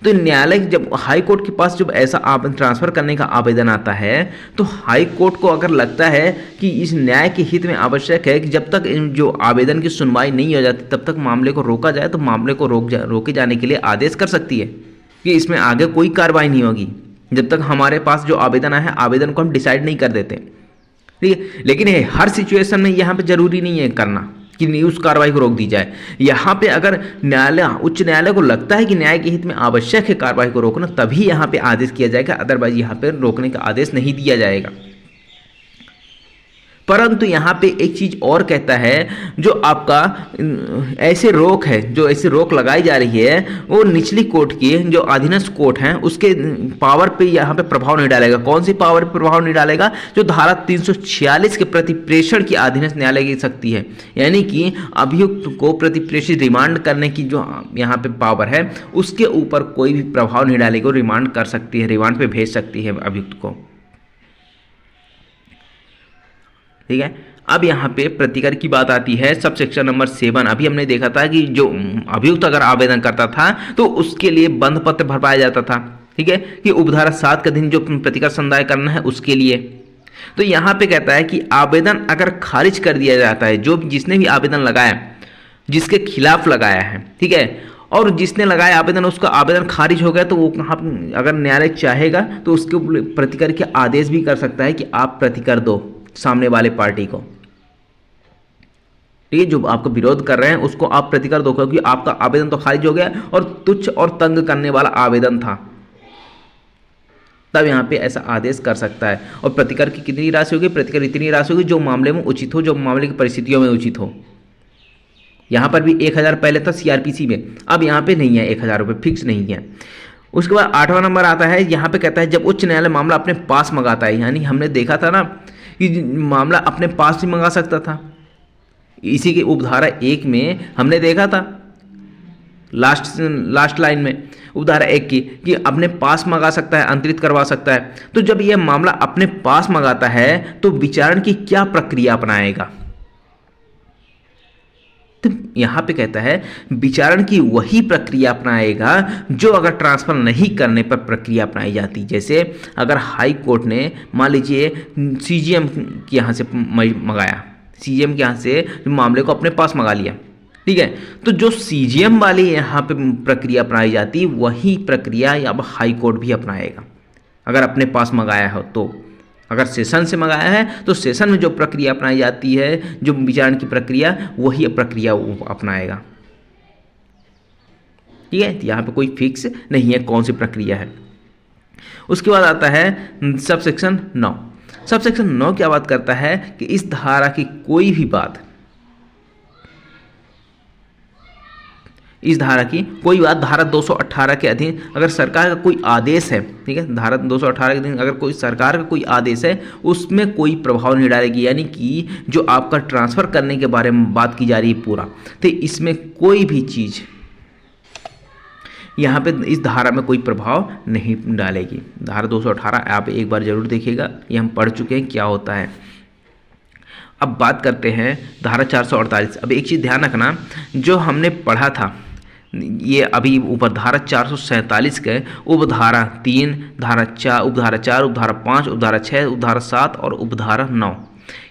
तो न्यायालय जब हाई कोर्ट के पास जब ऐसा ट्रांसफ़र करने का आवेदन आता है तो हाई कोर्ट को अगर लगता है कि इस न्याय के हित में आवश्यक है कि जब तक जो आवेदन की सुनवाई नहीं हो जाती तब तक मामले को रोका जाए, तो मामले को रोके जाने के लिए आदेश कर सकती है कि इसमें आगे कोई कार्रवाई नहीं होगी जब तक हमारे पास जो आवेदन आया है आवेदन को हम डिसाइड नहीं कर देते। ठीक है, लेकिन ये हर सिचुएशन में यहाँ पे जरूरी नहीं है करना कि उस कार्रवाई को रोक दी जाए। यहाँ पे अगर उच्च न्यायालय को लगता है कि न्याय के हित में आवश्यक है कार्रवाई को रोकना, तभी यहाँ पे आदेश किया जाएगा, अदरवाइज यहाँ पे रोकने का आदेश नहीं दिया जाएगा। परंतु यहाँ पे एक चीज और कहता है, जो आपका ऐसे रोक है, जो ऐसे रोक लगाई जा रही है, वो निचली कोर्ट की जो अधीनस्थ कोर्ट है उसके पावर पे यहाँ पे प्रभाव नहीं डालेगा। कौन सी पावर पे प्रभाव नहीं डालेगा? जो धारा 346 के प्रतिप्रेषण की अधीनस्थ न्यायालय की शक्ति है। यानी कि अभियुक्त को प्रतिप्रेषित रिमांड करने की जो यहाँ पे पावर है उसके ऊपर कोई भी प्रभाव नहीं डालेगा। रिमांड कर सकती है, रिमांड पे भेज सकती है अभियुक्त को। ठीक है, अब यहाँ पे प्रतिकर की बात आती है सब सेक्शन नंबर 7। अभी हमने देखा था कि जो अभियुक्त अगर आवेदन करता था तो उसके लिए बंध पत्र भरवाया जाता था। ठीक है, कि उपधारा 7 के दिन जो प्रतिकर संदाय करना है उसके लिए। तो यहाँ पे कहता है कि आवेदन अगर खारिज कर दिया जाता है, जो जिसने भी आवेदन लगाया, जिसके खिलाफ लगाया है, ठीक है, और जिसने लगाया आवेदन उसका आवेदन खारिज हो गया, तो वो कहाँ अगर न्यायालय चाहेगा तो उसके प्रतिकर के आदेश भी कर सकता है कि आप प्रतिकर दो सामने वाले पार्टी को। ठीक है, जो आपका विरोध कर रहे हैं उसको आप प्रतिकर दो, क्योंकि आपका आवेदन तो खारिज हो गया और तुच्छ और तंग करने वाला आवेदन था, तब यहाँ पे ऐसा आदेश कर सकता है। और प्रतिकर की कितनी राशि होगी? प्रतिकर इतनी राशि होगी जो मामले में उचित हो, जो मामले की परिस्थितियों में उचित हो। यहाँ पर भी 1000 पहले था सीआरपीसी में, अब यहाँ पे नहीं है, 1000 रुपये फिक्स नहीं है। उसके बाद 8वां नंबर आता है, यहाँ पे कहता है जब उच्च न्यायालय मामला अपने पास मंगाता है। यानी हमने देखा था ना कि मामला अपने पास ही मंगा सकता था, इसी के उपधारा 1 में हमने देखा था लास्ट लाइन में उपधारा 1 की कि अपने पास मंगा सकता है, अंतरित करवा सकता है। तो जब यह मामला अपने पास मंगाता है तो विचारण की क्या प्रक्रिया अपनाएगा? तो यहाँ पे कहता है विचारण की वही प्रक्रिया अपनाएगा जो अगर ट्रांसफर नहीं करने पर प्रक्रिया अपनाई जाती। जैसे अगर हाई कोर्ट ने मान लीजिए सीजीएम के यहाँ से मंगाया, सीजीएम के यहाँ से मामले को अपने पास मंगा लिया, ठीक है, तो जो सीजीएम वाली यहाँ पे प्रक्रिया अपनाई जाती वही प्रक्रिया अब हाई कोर्ट भी अपनाएगा अगर अपने पास मंगाया हो। तो अगर सेशन से मंगाया है तो सेशन में जो प्रक्रिया अपनाई जाती है, जो विचारण की प्रक्रिया, वही प्रक्रिया वो अपनाएगा। ठीक है, यहाँ पे कोई फिक्स नहीं है कौन सी प्रक्रिया है। उसके बाद आता है सब सेक्शन 9। सब सेक्शन 9 क्या बात करता है कि इस धारा की कोई भी बात, इस धारा की कोई बात धारा 218 के अधीन अगर सरकार का कोई आदेश है, ठीक है, धारा 218 के अधीन अगर कोई सरकार का कोई आदेश है उसमें कोई प्रभाव नहीं डालेगी। यानी कि जो आपका ट्रांसफ़र करने के बारे में बात की जा रही है पूरा, तो इसमें कोई भी चीज़ यहाँ पे इस धारा में कोई प्रभाव नहीं डालेगी। धारा 218 आप एक बार जरूर देखिएगा, ये हम पढ़ चुके हैं क्या होता है। अब बात करते हैं धारा 448। अब एक चीज़ ध्यान रखना, जो हमने पढ़ा था ये अभी उपधारा 447 के उपधारा 3, धारा 4, उपधारा 4, उपधारा 5, उपधारा 6, उपधारा 7 और उपधारा 9,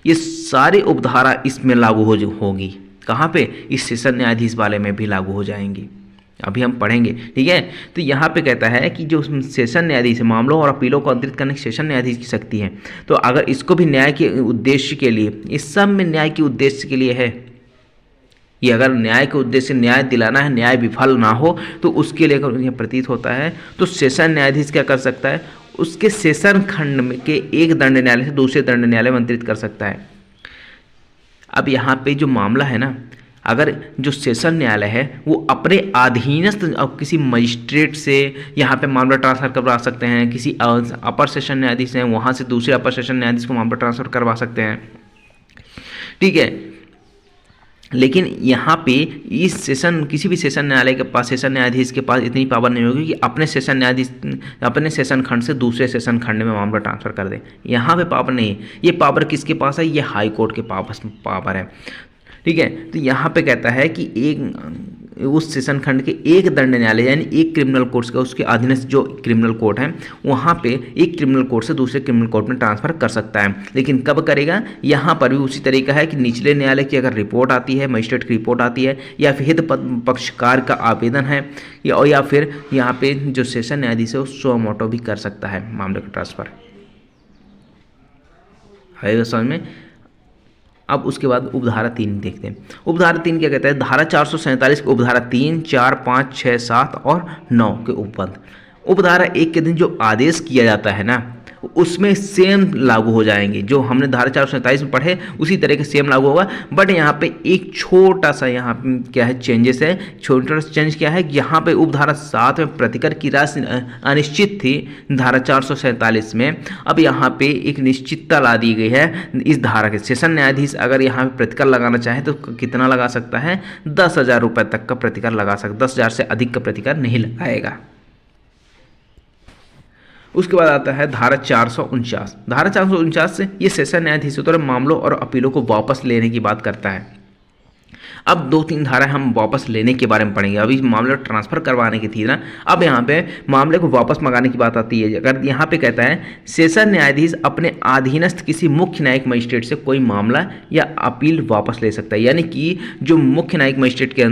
ये सारी उपधारा इसमें लागू होगी। कहाँ पे? इस सेशन न्यायाधीश वाले में भी लागू हो जाएंगी, अभी हम पढ़ेंगे। ठीक है, तो यहाँ पे कहता है कि जो सेशन न्यायाधीश मामलों और अपीलों को अंतरित करने की सेशन न्यायाधीश की शक्ति है, तो अगर इसको भी न्याय के उद्देश्य के लिए, इस सब में न्याय के उद्देश्य के लिए है, ये अगर न्याय के उद्देश्य से न्याय दिलाना है, न्याय विफल ना हो, तो उसके लिए अगर यह प्रतीत होता है तो सेशन न्यायाधीश क्या कर सकता है, उसके सेशन खंड में के एक दंड न्यायालय से दूसरे दंड न्यायालय में अंतरित कर सकता है। अब यहाँ पे जो मामला है ना, अगर जो सेशन न्यायालय है वो अपने अधीनस्थ अब किसी मजिस्ट्रेट से यहाँ पे मामला ट्रांसफ़र करवा सकते हैं, किसी अपर सेशन न्यायाधीश हैं वहाँ से दूसरे अपर सेशन न्यायाधीश को मामला ट्रांसफ़र करवा सकते हैं। ठीक है, लेकिन यहाँ पे इस सेशन किसी भी सेशन न्यायालय के पास, सेशन न्यायाधीश के पास इतनी पावर नहीं होगी कि अपने सेशन न्यायाधीश अपने सेशन खंड से दूसरे सेशन खंड में मामला ट्रांसफ़र कर दे। यहाँ पे पावर नहीं है। ये पावर किसके पास है? ये हाई कोर्ट के पावर है। ठीक है, तो यहाँ पे कहता है कि एक उस सेशन खंड के एक दंड न्यायालय यानी एक क्रिमिनल कोर्ट का, उसके अधीनस्थ जो क्रिमिनल कोर्ट है वहाँ पे एक क्रिमिनल कोर्ट से दूसरे क्रिमिनल कोर्ट में ट्रांसफ़र कर सकता है। लेकिन कब करेगा? यहाँ पर भी उसी तरीका है कि निचले न्यायालय की अगर रिपोर्ट आती है, मजिस्ट्रेट की रिपोर्ट आती है, या फिर हित पक्षकार का आवेदन है, या फिर यहाँ पे जो सेशन न्यायाधीश है वो सो मोटो भी कर सकता है मामले का ट्रांसफ़र। है समझ में? अब उसके बाद उपधारा 3 देखते हैं। उपधारा 3 क्या कहता है? धारा 447 के उपधारा 3, 4, 5, 6, 7 और 9 के उपबंध। उपधारा 1 के दिन जो आदेश किया जाता है ना, उसमें सेम लागू हो जाएंगे। जो हमने धारा 447 में पढ़े उसी तरह के सेम लागू होगा। बट यहाँ पे एक छोटा सा यहाँ क्या है चेंजेस है। छोटा सा चेंज क्या है? यहाँ पे उपधारा 7 में प्रतिकर की राशि अनिश्चित थी धारा 447 में, अब यहाँ पे एक निश्चितता ला दी गई है इस धारा के। सेशन न्यायाधीश अगर यहाँ पे प्रतिकर लगाना चाहे तो कितना लगा सकता है? 10,000 रुपये तक का प्रतिकर लगा सकता, 10,000 से अधिक का प्रतिकर नहीं लगाएगा। उसके बाद आता है धारा 449। धारा 449 से ये सेशन न्यायाधीशों द्वारा मामलों और अपीलों को वापस लेने की बात करता है। अब 2-3 धाराएं हम वापस लेने के बारे में पढ़ेंगे। अभी मामले ट्रांसफ़र करवाने की थी ना, अब यहाँ पे मामले को वापस मंगाने की बात आती है। अगर यहाँ पे कहता है सेशन न्यायाधीश अपने अधीनस्थ किसी मुख्य न्यायिक मजिस्ट्रेट से कोई मामला या अपील वापस ले सकता है। यानी कि जो मुख्य न्यायिक मजिस्ट्रेट के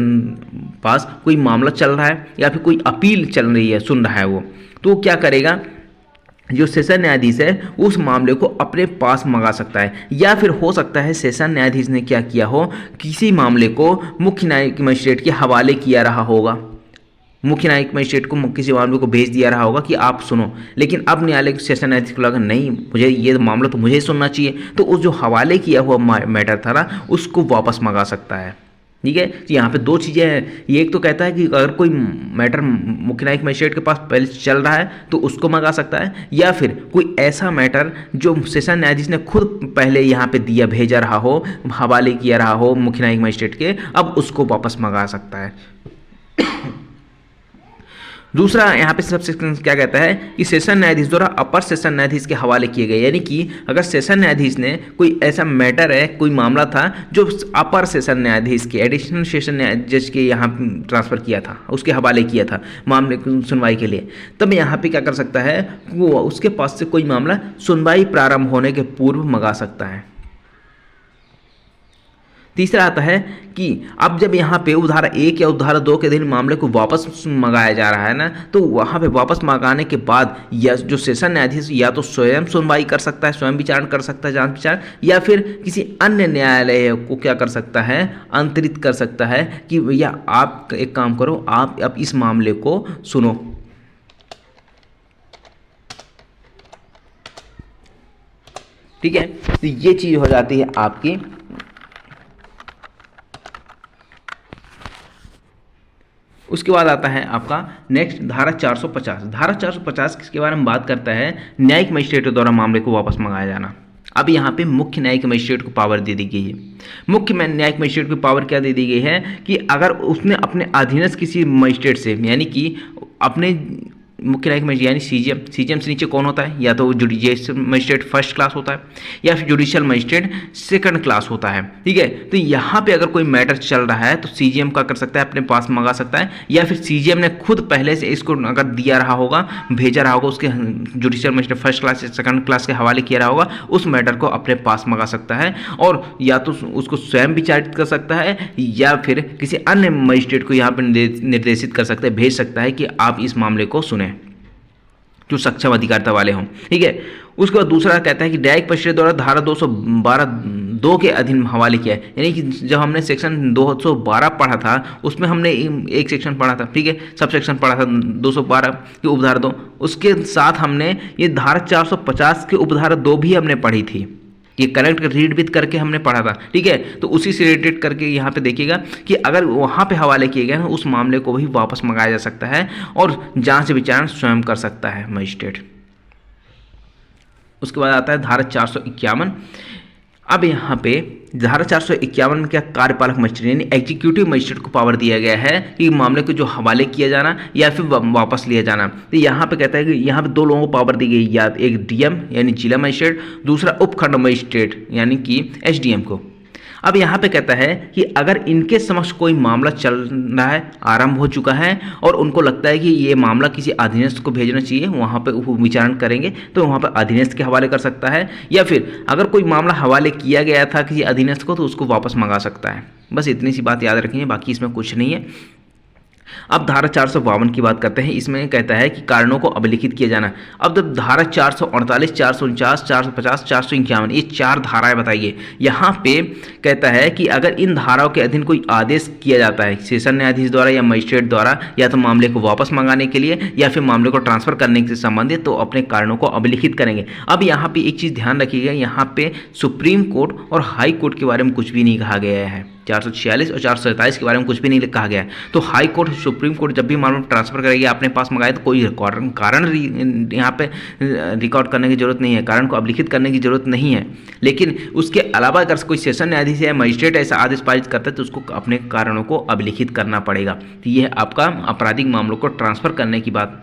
पास कोई मामला चल रहा है या फिर कोई अपील चल रही है, सुन रहा है वो, तो क्या करेगा? जो सेशन न्यायाधीश है उस मामले को अपने पास मंगा सकता है। या फिर हो सकता है सेशन न्यायाधीश ने क्या किया हो, किसी मामले को मुख्य न्यायिक मजिस्ट्रेट के हवाले किया रहा होगा, मुख्य न्यायिक मजिस्ट्रेट को किसी मामले को भेज दिया रहा होगा कि आप सुनो, लेकिन अब न्यायालय सेशन न्यायाधीश को लगा नहीं, मुझे ये मामला तो मुझे ही सुनना चाहिए, तो उस जो हवाले किया हुआ मैटर था ना उसको वापस मंगा सकता है। ठीक है, तो यहाँ पे 2 चीज़ें हैं। ये एक तो कहता है कि अगर कोई मैटर मुख्य न्यायिक मजिस्ट्रेट के पास पहले चल रहा है तो उसको मंगा सकता है, या फिर कोई ऐसा मैटर जो सेशन न्यायाधीश ने खुद पहले यहाँ पे दिया भेजा रहा हो, हवाले किया रहा हो मुख्य न्यायिक मजिस्ट्रेट के, अब उसको वापस मंगा सकता है। दूसरा यहाँ पे सबसे क्या कहता है कि सेशन न्यायाधीश द्वारा अपर सेशन न्यायाधीश के हवाले किए गए। यानी कि अगर सेशन न्यायाधीश ने कोई ऐसा मैटर है, कोई मामला था जो अपर सेशन न्यायाधीश के, एडिशनल सेशन जज के यहाँ ट्रांसफ़र किया था, उसके हवाले किया था मामले की सुनवाई के लिए, तब यहाँ पे क्या कर सकता है? वो उसके पास से कोई मामला सुनवाई प्रारंभ होने के पूर्व मंगा सकता है। तीसरा आता है कि अब जब यहाँ पे उपधारा 1 या उपधारा 2 के दिन मामले को वापस मंगाया जा रहा है ना, तो वहाँ पे वापस मंगाने के बाद या जो सेशन न्यायाधीश या तो स्वयं सुनवाई कर सकता है, स्वयं विचारण कर सकता है, जांच विचार, या फिर किसी अन्य न्यायालय को क्या कर सकता है? अंतरित कर सकता है कि भैया आप एक काम करो, आप अब इस मामले को सुनो। ठीक है, तो ये चीज़ हो जाती है आपकी। उसके बाद आता है आपका नेक्स्ट धारा 450। धारा 450 किसके बारे में बात करता है? न्यायिक मजिस्ट्रेट द्वारा मामले को वापस मंगाया जाना। अब यहाँ पे मुख्य न्यायिक मजिस्ट्रेट को पावर दे दी गई है। मुख्य न्यायिक मजिस्ट्रेट को पावर क्या दे दी गई है कि अगर उसने अपने अधीनस्थ किसी मजिस्ट्रेट से, यानी कि अपने मुख्य न्यायिक मजिस्ट्रेट यानी सीजीएम, सीजीएम से नीचे कौन होता है, या तो जुडिशियल मजिस्ट्रेट फर्स्ट क्लास होता है या फिर जुडिशियल मजिस्ट्रेट सेकंड क्लास होता है, ठीक है। तो यहाँ पे अगर कोई मैटर चल रहा है तो सीजीएम का कर सकता है, अपने पास मंगा सकता है, या फिर सीजीएम ने खुद पहले से इसको अगर दिया रहा होगा, भेजा रहा होगा, उसके जुडिशियल मजिस्ट्रेट फर्स्ट क्लास या सेकंड क्लास के हवाले किया रहा होगा, उस मैटर को अपने पास मंगा सकता है और या तो उसको स्वयं विचारित कर सकता है या फिर किसी अन्य मजिस्ट्रेट को यहाँ पर निर्देशित कर सकता है, भेज सकता है कि आप इस मामले को सुने, जो सक्षम अधिकारिता वाले हों, ठीक है। उसके बाद दूसरा कहता है कि न्यायिक मजिस्ट्रेट द्वारा धारा 212(2) के अधीन हवाले किया है, यानी कि जब हमने सेक्शन 212 पढ़ा था उसमें हमने एक सेक्शन पढ़ा था, ठीक है, सब सेक्शन पढ़ा था 212 की उपधारा 2, उसके साथ हमने ये धारा 450 के उपधारा 2 भी हमने पढ़ी थी, ये कनेक्ट रीड विद करके हमने पढ़ा था, ठीक है। तो उसी से रिलेटेड करके यहाँ पे देखिएगा कि अगर वहाँ पे हवाले किए गए हैं उस मामले को भी वापस मंगाया जा सकता है और जांच विचारण स्वयं कर सकता है मजिस्ट्रेट। उसके बाद आता है धारा 451। अब यहाँ पे धारा 451 में क्या कार्यपालक मजिस्ट्रेट यानी एग्जीक्यूटिव मजिस्ट्रेट को पावर दिया गया है कि मामले को जो हवाले किया जाना या फिर वापस लिया जाना। तो यहाँ पे कहता है कि यहाँ पे 2 लोगों को पावर दी गई, या एक डीएम यानी जिला मजिस्ट्रेट, दूसरा उपखंड मजिस्ट्रेट यानी कि एसडीएम को। अब यहाँ पे कहता है कि अगर इनके समक्ष कोई मामला चल रहा है, आरंभ हो चुका है और उनको लगता है कि ये मामला किसी अधीनस्थ को भेजना चाहिए, वहाँ पे विचारण करेंगे तो वहाँ पे अधीनस्थ के हवाले कर सकता है, या फिर अगर कोई मामला हवाले किया गया था किसी अधीनस्थ को तो उसको वापस मंगा सकता है। बस इतनी सी बात याद रखिए, बाकी इसमें कुछ नहीं है। अब धारा 452 की बात करते हैं। इसमें कहता है कि कारणों को अभिलिखित किया जाना। अब जब धारा 448, 449, 450, 451 ये 4 धाराएं बताइए। यहाँ पे कहता है कि अगर इन धाराओं के अधीन कोई आदेश किया जाता है सेशन न्यायाधीश द्वारा या मजिस्ट्रेट द्वारा, या तो मामले को वापस मंगाने के लिए या फिर मामले को ट्रांसफर करने से संबंधित, तो अपने कारणों को अभिलिखित करेंगे। अब यहाँ पे एक चीज़ ध्यान रखिएगा, यहाँ पे सुप्रीम कोर्ट और हाई कोर्ट के बारे में कुछ भी नहीं कहा गया है। 446 और 447 के बारे में कुछ भी नहीं कहा गया है। तो हाई कोर्ट, सुप्रीम कोर्ट जब भी मामला ट्रांसफर करेगी अपने पास मंगाए तो कोई कारण यहाँ पे रिकॉर्ड करने की जरूरत नहीं है, कारण को अभिलिखित करने की जरूरत नहीं है। लेकिन उसके अलावा अगर कोई सेशन न्यायाधीश या मजिस्ट्रेट ऐसा आदेश पारित करता है तो उसको अपने कारणों को अभिलिखित करना पड़ेगा। तो ये है आपका आपराधिक मामलों को ट्रांसफर करने की बात,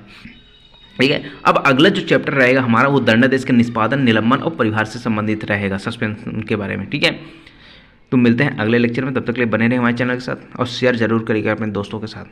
ठीक है। अब अगला जो चैप्टर रहेगा हमारा वो दंडादेश के निष्पादन, निलंबन और परिहार से संबंधित रहेगा, सस्पेंशन के बारे में, ठीक है। तो मिलते हैं अगले लेक्चर में, तब तक के लिए बने रहें हमारे चैनल के साथ और शेयर जरूर करिएगा अपने दोस्तों के साथ।